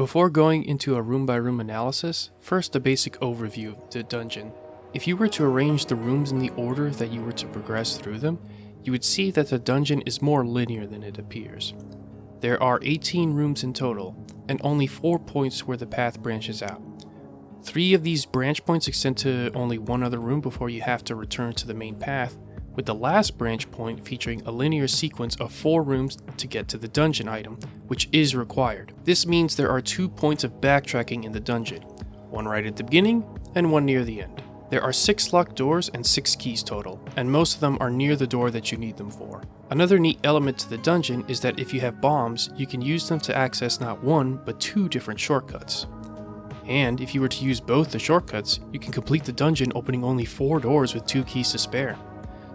Before going into a room-by-room analysis, first a basic overview of the dungeon. If you were to arrange the rooms in the order that you were to progress through them, you would see that the dungeon is more linear than it appears. There are 18 rooms in total, and only 4 points where the path branches out. 3 of these branch points extend to only one other room before you have to return to the main path, with the last branch point featuring a linear sequence of 4 rooms to get to the dungeon item, which is required. This means there are 2 points of backtracking in the dungeon, one right at the beginning and one near the end. There are 6 locked doors and 6 keys total, and most of them are near the door that you need them for. Another neat element to the dungeon is that if you have bombs, you can use them to access not 1, but 2 different shortcuts. And if you were to use both the shortcuts, you can complete the dungeon opening only 4 doors with 2 keys to spare.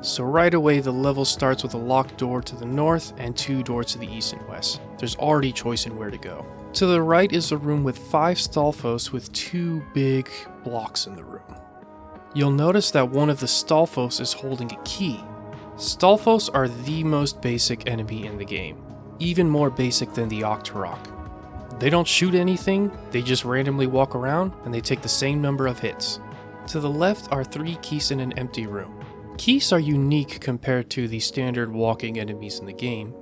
So right away the level starts with a locked door to the north and 2 doors to the east and west. There's already choice in where to go. To the right is a room with 5 Stalfos with 2 big blocks in the room. You'll notice that one of the Stalfos is holding a key. Stalfos are the most basic enemy in the game, even more basic than the Octorok. They don't shoot anything, they just randomly walk around and they take the same number of hits. To the left are 3 keys in an empty room. Keys are unique compared to the standard walking enemies in the game.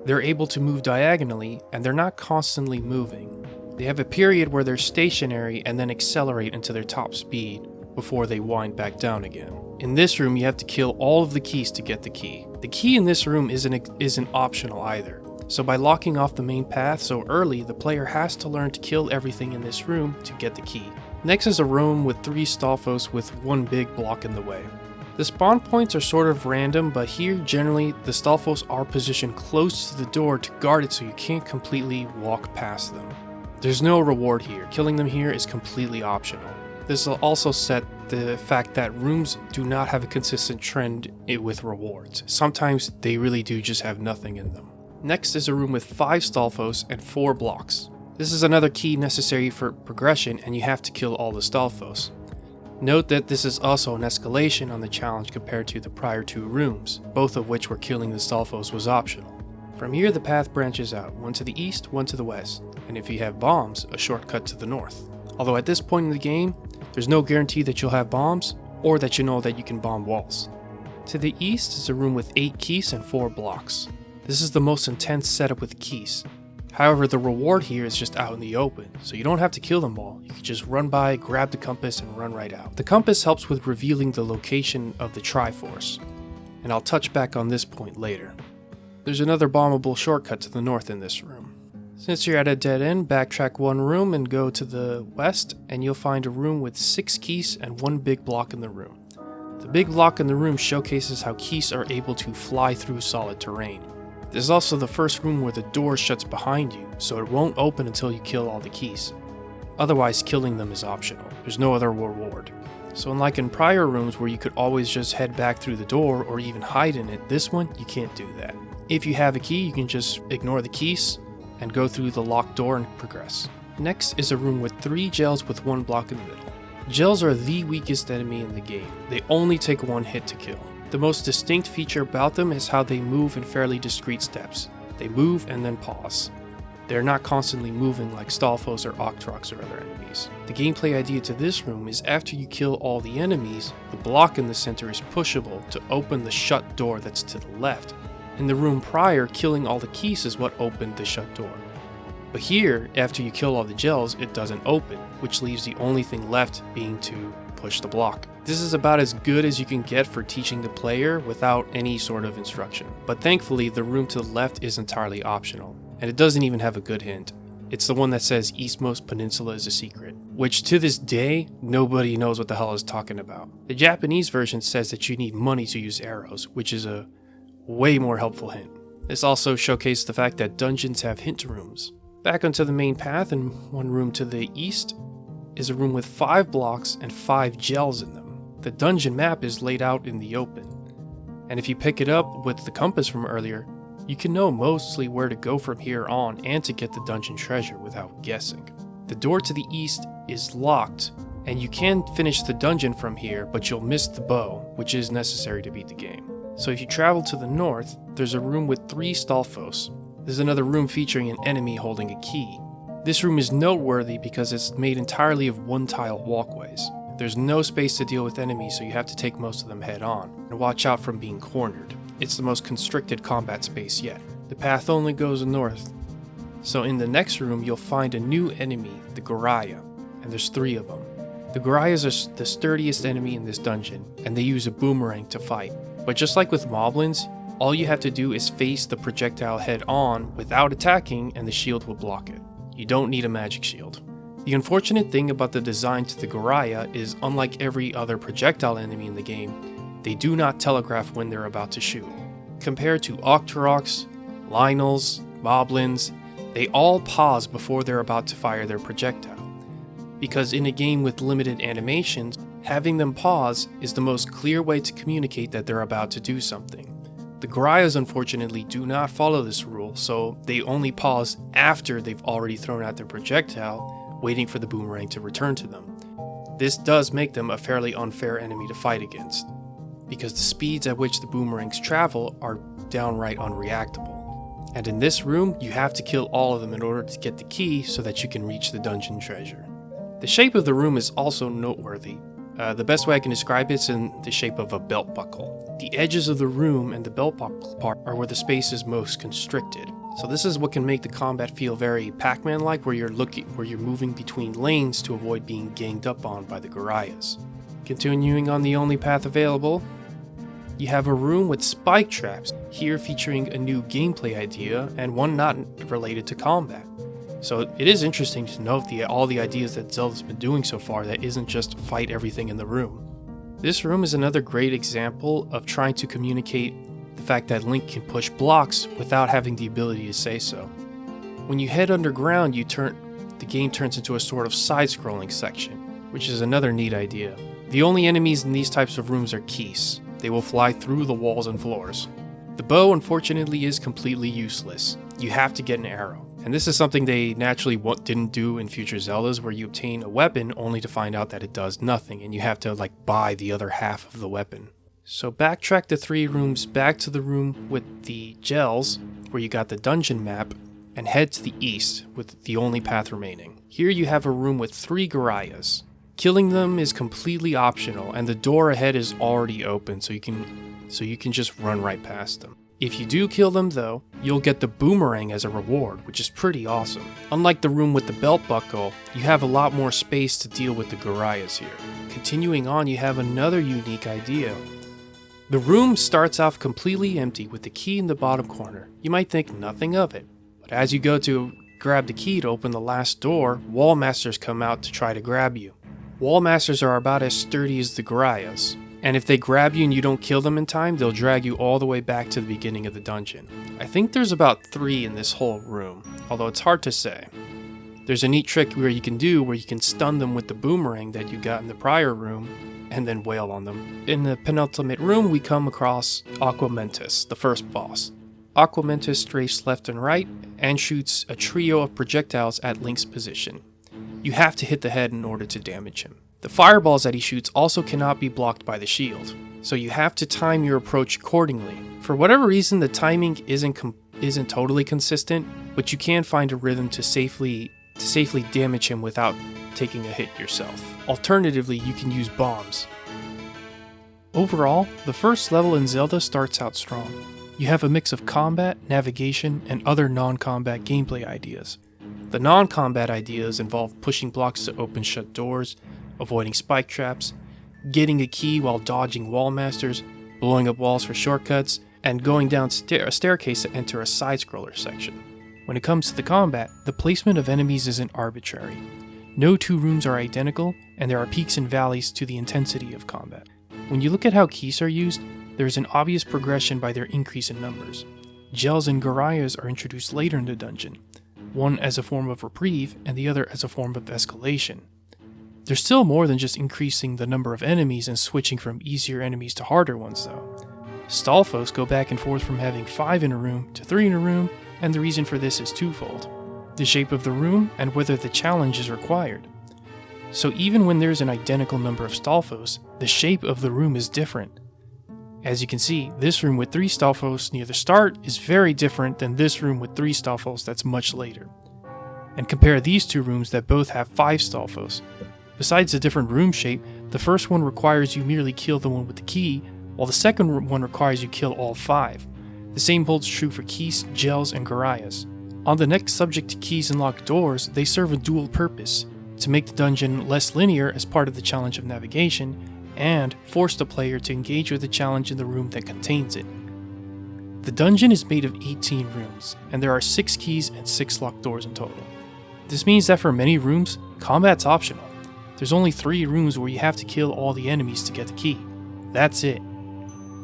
They're able to move diagonally and they're not constantly moving. They have a period where they're stationary and then accelerate into their top speed before they wind back down again. In this room you have to kill all of the keys to get the key. The key in this room isn't optional either. So by locking off the main path so early, the player has to learn to kill everything in this room to get the key. Next is a room with 3 Stalfos with 1 big block in the way. The spawn points are sort of random, but here generally the Stalfos are positioned close to the door to guard it so you can't completely walk past them. There's no reward here, killing them here is completely optional. This will also set the fact that rooms do not have a consistent trend with rewards. Sometimes they really do just have nothing in them. Next is a room with 5 Stalfos and 4 blocks. This is another key necessary for progression and you have to kill all the Stalfos. Note that this is also an escalation on the challenge compared to the prior 2 rooms, both of which were killing the Stalfos was optional. From here the path branches out, one to the east, one to the west, and if you have bombs, a shortcut to the north. Although at this point in the game, there's no guarantee that you'll have bombs, or that you know that you can bomb walls. To the east is a room with 8 keys and 4 blocks. This is the most intense setup with keys. However, the reward here is just out in the open, so you don't have to kill them all. You can just run by, grab the compass, and run right out. The compass helps with revealing the location of the Triforce, and I'll touch back on this point later. There's another bombable shortcut to the north in this room. Since you're at a dead end, backtrack 1 room and go to the west, and you'll find a room with 6 keys and 1 big block in the room. The big block in the room showcases how keys are able to fly through solid terrain. This is also the first room where the door shuts behind you, so it won't open until you kill all the keys. Otherwise, killing them is optional. There's no other reward. So unlike in prior rooms where you could always just head back through the door or even hide in it, this one, you can't do that. If you have a key, you can just ignore the keys and go through the locked door and progress. Next is a room with 3 gels with 1 block in the middle. Gels are the weakest enemy in the game. They only take 1 hit to kill. The most distinct feature about them is how they move in fairly discrete steps. They move and then pause. They're not constantly moving like Stalfos or Octoroks or other enemies. The gameplay idea to this room is after you kill all the enemies, the block in the center is pushable to open the shut door that's to the left. In the room prior, killing all the keys is what opened the shut door. But here, after you kill all the gels, it doesn't open, which leaves the only thing left being to push the block. This is about as good as you can get for teaching the player without any sort of instruction. But thankfully, the room to the left is entirely optional, and it doesn't even have a good hint. It's the one that says Eastmost Peninsula is a secret, which to this day, nobody knows what the hell is talking about. The Japanese version says that you need money to use arrows, which is a way more helpful hint. This also showcased the fact that dungeons have hint rooms. Back onto the main path, and 1 room to the east is a room with 5 blocks and 5 gels in them. The dungeon map is laid out in the open, and if you pick it up with the compass from earlier, you can know mostly where to go from here on and to get the dungeon treasure without guessing. The door to the east is locked, and you can finish the dungeon from here, but you'll miss the bow, which is necessary to beat the game. So if you travel to the north, there's a room with 3 Stalfos. There's another room featuring an enemy holding a key. This room is noteworthy because it's made entirely of one-tile walkways. There's no space to deal with enemies, so you have to take most of them head on, and watch out from being cornered. It's the most constricted combat space yet. The path only goes north. So in the next room, you'll find a new enemy, the Goraya, and there's 3 of them. The Gorayas are the sturdiest enemy in this dungeon, and they use a boomerang to fight. But just like with moblins, all you have to do is face the projectile head on without attacking, and the shield will block it. You don't need a magic shield. The unfortunate thing about the design to the Goraya is, unlike every other projectile enemy in the game, they do not telegraph when they're about to shoot. Compared to Octoroks, Lynels, Moblins, they all pause before they're about to fire their projectile. Because in a game with limited animations, having them pause is the most clear way to communicate that they're about to do something. The Gorayas unfortunately do not follow this rule, so they only pause after they've already thrown out their projectile, waiting for the boomerang to return to them. This does make them a fairly unfair enemy to fight against, because the speeds at which the boomerangs travel are downright unreactable. And in this room, you have to kill all of them in order to get the key so that you can reach the dungeon treasure. The shape of the room is also noteworthy. The best way I can describe it is in the shape of a belt buckle. The edges of the room and the belt buckle part are where the space is most constricted. So this is what can make the combat feel very Pac-Man-like, where you're moving between lanes to avoid being ganged up on by the Gorayas. Continuing on the only path available, you have a room with spike traps, here featuring a new gameplay idea and one not related to combat. So it is interesting to note all the ideas that Zelda's been doing so far that isn't just fight everything in the room. This room is another great example of trying to communicate the fact that Link can push blocks without having the ability to say so. When you head underground, the game turns into a sort of side-scrolling section, which is another neat idea. The only enemies in these types of rooms are Keese. They will fly through the walls and floors. The bow, unfortunately, is completely useless. You have to get an arrow. And this is something they naturally didn't do in future Zeldas, where you obtain a weapon only to find out that it does nothing, and you have to buy the other half of the weapon. So backtrack the 3 rooms back to the room with the gels, where you got the dungeon map, and head to the east with the only path remaining. Here you have a room with 3 Gorayas. Killing them is completely optional, and the door ahead is already open, so you can just run right past them. If you do kill them though, you'll get the boomerang as a reward, which is pretty awesome. Unlike the room with the belt buckle, you have a lot more space to deal with the Gorayas here. Continuing on, you have another unique idea. The room starts off completely empty with the key in the bottom corner. You might think nothing of it, but as you go to grab the key to open the last door, wall masters come out to try to grab you. Wall masters are about as sturdy as the Gorayas, and if they grab you and you don't kill them in time, they'll drag you all the way back to the beginning of the dungeon. I think there's about 3 in this whole room, although it's hard to say. There's a neat trick where you can stun them with the boomerang that you got in the prior room, and then wail on them. In the penultimate room, we come across Aquamentus, the first boss. Aquamentus strafes left and right, and shoots a trio of projectiles at Link's position. You have to hit the head in order to damage him. The fireballs that he shoots also cannot be blocked by the shield, so you have to time your approach accordingly. For whatever reason, the timing isn't totally consistent, but you can find a rhythm to safely damage him without taking a hit yourself. Alternatively, you can use bombs. Overall, the first level in Zelda starts out strong. You have a mix of combat, navigation, and other non-combat gameplay ideas. The non-combat ideas involve pushing blocks to open shut doors, avoiding spike traps, getting a key while dodging wall masters, blowing up walls for shortcuts, and going down a staircase to enter a side-scroller section. When it comes to the combat, the placement of enemies isn't arbitrary. No 2 rooms are identical, and there are peaks and valleys to the intensity of combat. When you look at how keys are used, there is an obvious progression by their increase in numbers. Gels and Gorayas are introduced later in the dungeon, one as a form of reprieve and the other as a form of escalation. There's still more than just increasing the number of enemies and switching from easier enemies to harder ones though. Stalfos go back and forth from having 5 in a room to 3 in a room, and the reason for this is twofold: the shape of the room and whether the challenge is required. So even when there's an identical number of Stalfos, the shape of the room is different. As you can see, this room with 3 Stalfos near the start is very different than this room with 3 Stalfos that's much later. and compare these two rooms that both have 5 Stalfos. Besides the different room shape, the first one requires you merely kill the one with the key, while the second one requires you kill all 5. The same holds true for keys, gels, and garayas. On the next subject to keys and locked doors, they serve a dual purpose: to make the dungeon less linear as part of the challenge of navigation, and force the player to engage with the challenge in the room that contains it. The dungeon is made of 18 rooms, and there are 6 keys and 6 locked doors in total. This means that for many rooms, combat's optional. There's only 3 rooms where you have to kill all the enemies to get the key. That's it.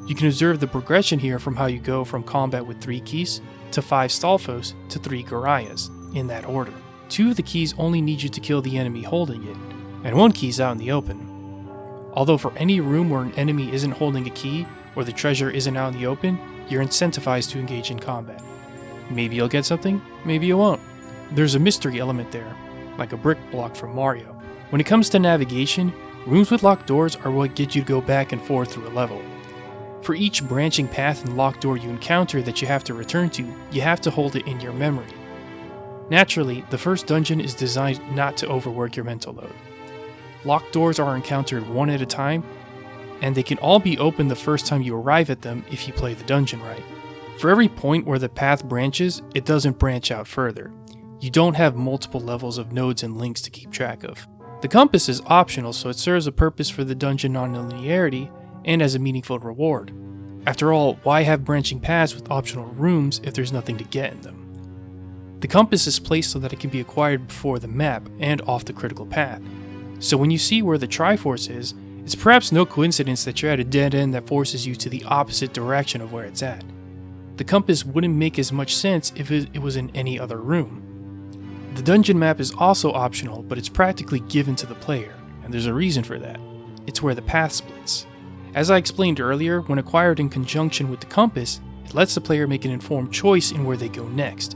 You can observe the progression here from how you go from combat with 3 keys, to 5 Stalfos, to 3 Garayas, in that order. 2 of the keys only need you to kill the enemy holding it, and 1 key's out in the open. Although for any room where an enemy isn't holding a key, or the treasure isn't out in the open, you're incentivized to engage in combat. Maybe you'll get something, maybe you won't. There's a mystery element there, like a brick block from Mario. When it comes to navigation, rooms with locked doors are what get you to go back and forth through a level. For each branching path and locked door you encounter that you have to return to, you have to hold it in your memory. Naturally, the first dungeon is designed not to overwork your mental load. Locked doors are encountered one at a time, and they can all be opened the first time you arrive at them if you play the dungeon right. For every point where the path branches, it doesn't branch out further. You don't have multiple levels of nodes and links to keep track of. The compass is optional, so it serves a purpose for the dungeon non-linearity and as a meaningful reward. After all, why have branching paths with optional rooms if there's nothing to get in them? The compass is placed so that it can be acquired before the map and off the critical path. So when you see where the Triforce is, it's perhaps no coincidence that you're at a dead end that forces you to the opposite direction of where it's at. The compass wouldn't make as much sense if it was in any other room. The dungeon map is also optional, but it's practically given to the player, and there's a reason for that. It's where the path splits. As I explained earlier, when acquired in conjunction with the compass, it lets the player make an informed choice in where they go next.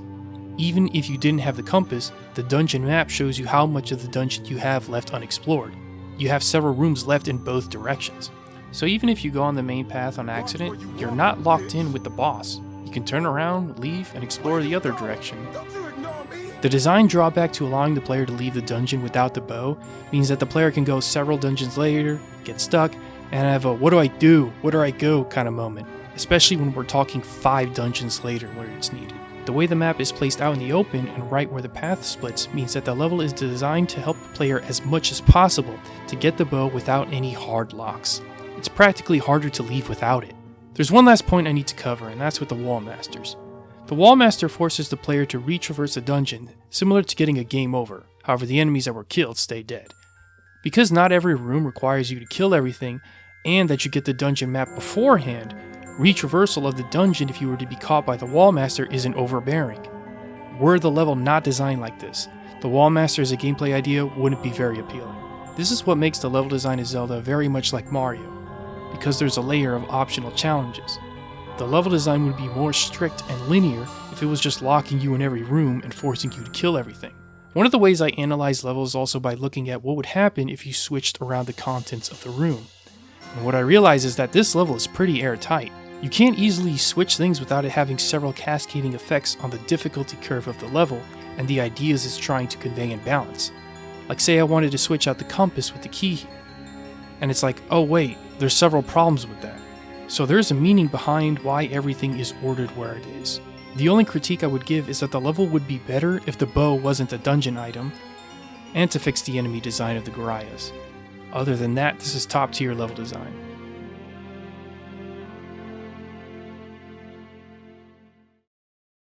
Even if you didn't have the compass, the dungeon map shows you how much of the dungeon you have left unexplored. You have several rooms left in both directions. So even if you go on the main path on accident, you're not locked in with the boss. You can turn around, leave, and explore the other direction. The design drawback to allowing the player to leave the dungeon without the bow means that the player can go several dungeons later, get stuck, and have a "what do I do? Where do I go?" kind of moment, especially when we're talking 5 dungeons later where it's needed. The way the map is placed out in the open and right where the path splits means that the level is designed to help the player as much as possible to get the bow without any hard locks. It's practically harder to leave without it. There's one last point I need to cover, and that's with the Wall Masters. The Wall Master forces the player to retraverse a dungeon, similar to getting a game over. However, the enemies that were killed stay dead. Because not every room requires you to kill everything, and that you get the dungeon map beforehand, retraversal of the dungeon if you were to be caught by the Wall Master isn't overbearing. Were the level not designed like this, the Wall Master as a gameplay idea wouldn't be very appealing. This is what makes the level design of Zelda very much like Mario, because there's a layer of optional challenges. The level design would be more strict and linear if it was just locking you in every room and forcing you to kill everything. One of the ways I analyze levels is also by looking at what would happen if you switched around the contents of the room. And what I realize is that this level is pretty airtight. You can't easily switch things without it having several cascading effects on the difficulty curve of the level and the ideas it's trying to convey and balance. Like say I wanted to switch out the compass with the key here, and it's like, oh wait, there's several problems with that. So there's a meaning behind why everything is ordered where it is. The only critique I would give is that the level would be better if the bow wasn't a dungeon item, and to fix the enemy design of the Garayas. Other than that, this is top tier level design.